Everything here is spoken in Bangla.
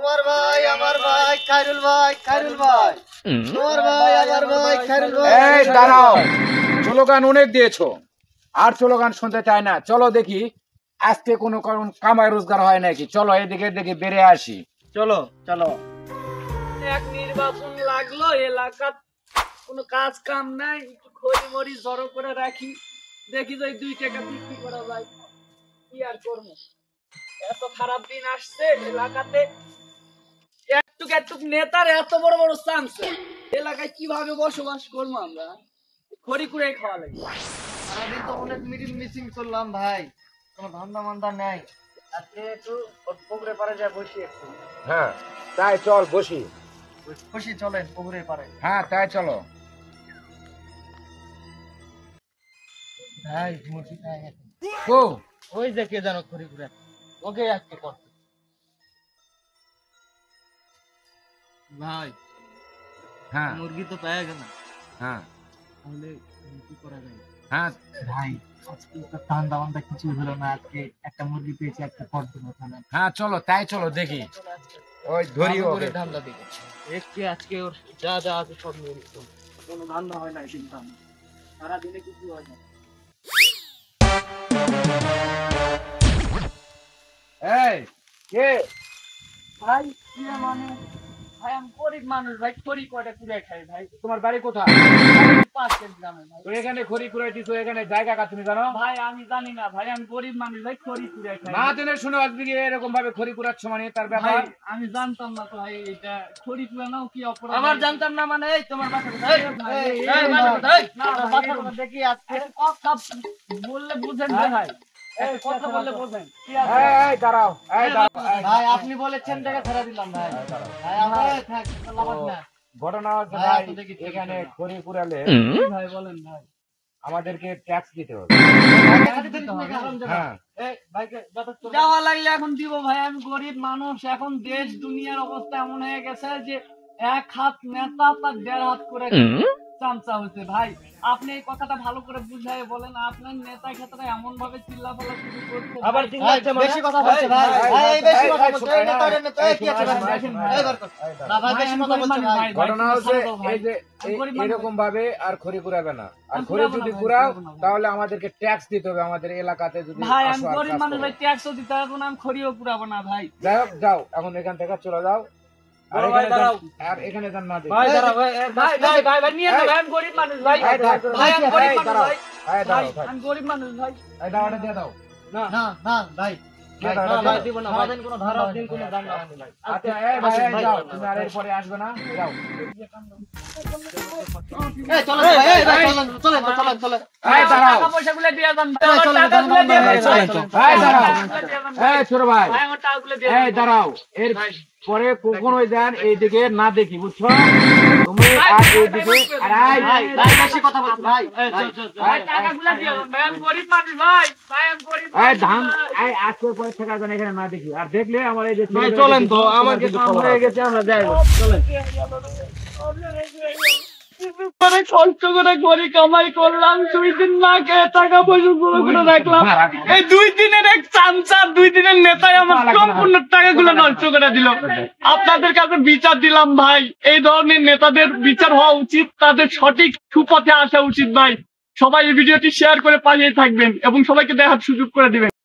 তোমার ভাই আমার ভাই খায়রুল ভাই তোমার ভাই আমার ভাই খায়রুল ভাই। এই দাঁড়াও, স্লোগান অনেক দিয়েছো, আর স্লোগান শুনতে চাই না। চলো দেখি আজকে কোনো কামাই রোজগার হয় নাকি। চলো এদিকে দেখি বেড়ে আসি। চলো চলো। এক নির্বাচন লাগলো, এলাকার কোনো কাজ কাম নাই, একটু খড়ি মরি জড়ো করে রাখি, দেখি যে 2 টাকা বিক্রি করা যায়। কি আর করবো, এত খারাপ দিন আসছে এলাকাতে। একটু নেতার এত বড় বড় চান্স, এলাকায় কিভাবে বসবাস করবো আমরা? খড়ি কুড়ে খাওয়া লাগে। সারাদিন তো অনেক মিটিং মিটিং করলাম ভাই, কোনো ধান্দা মান্দা নাই। আজকে একটু পুকুরে পাড়ে যায় বসি একটু। হ্যাঁ তাই চল বসি। বসি চলেন পুকুরে পাড়ে। হ্যাঁ তাই চলো। ভাই মুরগি খাই ও ওই যে কে জানো খড়ি কুড়ে ওকে আজকে করতে। ভাই হ্যাঁ মুরগি তো পাওয়া গেল, হ্যাঁ তাহলে কি করা যায়? হ্যাঁ ভাই আজকে তো ধান্দা মান্দা কিছু হলো না, আজকে একটা মুরগি পেয়েছি, একটা কর দেবো তাহলে। হ্যাঁ চলো তাই চলো দেখি। ওই ধরি ওকে। ধান্দা দিকে একটু আজকে ওর যা যা আছে সব নিয়ে নিত। কোনো ধান্দা হয় না কিন্তু আমি সারাদিনে কিছু হয় না। এই কে? ভাই কি মানে, ভাই আমি গরিব মানুষ ভাই, খড়ি কয়টা কুড়ে খাই ভাই। তোমার বাড়ি কোথায়? পাশের গ্রামে ভাই। তো এখানে খড়ি কুড়াইছিস, এখানে জায়গা কা তুমি জানো? ভাই আমি জানি না ভাই, আমি গরিব মানুষ ভাই, খড়ি কুড়ে খাই। না জেনে শুনে আজকে এরকম ভাবে খড়ি কুড়াচ্ছ মানে তার ভাই ব্যাপার। আমি জানতাম না তো ভাই, এটা খড়ি কুড়ানো কি অপরাধ? আমার জানতাম না মানে এই তোমার বাসা দেখি আজকে কথা বললে বুঝেন না ভাই, কথা বললে বোঝেন। কি আছে? এই দাঁড়াও, এই দাঁড়াও। ভাই আপনি বলেছেন দেখে ছেড়ে দিলাম ভাই। ভাই আমার থাক লাগাত না। ঘটনা হচ্ছে ভাই, ভাই, আপনি দেখি এখানে খড়ি কুড়ালে কি ভাই বলেন ভাই। আমাদেরকে ট্যাক্স দিতে হবে। হ্যাঁ এই ভাইকে যথেষ্ট দেওয়া লাগলে এখন দিব ভাই, আমি গরিব মানুষ। এখন দেশ দুনিয়ার অবস্থা এমন হয়ে গেছে যে 1 হাত নেতা তার 1.5 হাত করে চামচা হচ্ছে ভাই। আপনি এই কথাটা ভালো করে বুঝাই বলেন, আপনার নেতা ক্ষেত্রে এমন ভাবে চিল্লাপাল্লা শুরু করছে আবার ভাই। বেশি কথা বলছে ভাই। ভাই এই বেশি কথা বলছে। এই নেতা এই নেতা এই কি আছে ভাই? এই বার কর। না ভাই বেশি কথা বলছে ভাই। ঘটনা হচ্ছে এই যে এরকম ভাবে আর খড়ি কুড়াবে না। আর খড়ি যদি কুড়াও তাহলে আমাদেরকে ট্যাক্স দিতে হবে আমাদের এলাকাতে। যদি ভাই আসো আমি আর গরিব কাজ মানুষ করো। ভাই, ট্যাক্সও দিতে হবে না, আমি খড়িও পুরাবো না ভাই। যাই হোক যাও এখন এখান থেকে চলে যাও। আর বড় ভাই এখানে দাঁড়াও। আর এখানে যান না দেখি। ভাই দাঁড়াও ভাই ভাই ভাই ভাই ভাই নিয়ে যাও ভাই, আমি গরিব মানুষ ভাই। এই থাক। ভাই আমি গরিব এই মানুষ দাঁড়াও, ভাই। এই ভাই দাঁড়াও, থাক। আমি গরিব মানুষ ভাই। এই দাওয়াটা দিয়ে দাও। না না ভাই দিয়ে দাও, না এটা ভাই দিয়ে দিব না ভাই। কোনো ধারা দিন কোনো ধান্দা হয়নি ভাই। আচ্ছা এই ভাই এই যাও, তুমি আর এরপরে আসবে না, যাও। এই চলো ভাই এই ভাই চলেন চলেন। এই দাঁড়াও, টাকা পয়সাগুলো দিয়ে যান ভাই, এই আমার চলেন, টাকাগুলো চলেন, দিয়ে ভাই, যান চলেন, ভাই। চলেন। এই দাঁড়াও, টাকাগুলো দিয়ে যান ভাই। এই ছোট ভাই, ভাই আমার টাকাগুলো দিয়ে এই যান। দাঁড়াও। এর পরে কখনোই যান এইদিকে না দেখি, বুঝছো? তুমি আর এইদিকে আর ভাই ভাই বেশি কথা বলছে ভাই। ভাই টাকাগুলো দিয়ে যান ভাই, আমি গরিব মানুষ ভাই। ভাই আমি গরিব এই মানুষ ধান ভাই। এই আজকের পরে থেকে যেন এখানে না দেখি। আর দেখলে আমার এই যে ভাই চলেন তো আমার কিন্তু কাম খবর হয়ে আছে। গেছে আমরা যাই চলেন। করে কষ্ট করে ঘড়ি কামাই করলাম, 2 দিন না খেয়ে টাকা পয়সা গুলো করে রাখলাম। এই 2 দিনের এক চামচা, 2 দিনের নেতাই আমার সম্পূর্ণ টাকাগুলো নষ্ট করে দিল। আপনাদের কাছে বিচার দিলাম ভাই, এই ধরনের নেতাদের বিচার হওয়া উচিত, তাদের সঠিক সুপথে আসা উচিত ভাই। সবাই এই ভিডিওটি শেয়ার করে পাশে থাকবেন এবং সবাইকে দেখার সুযোগ করে দিবেন।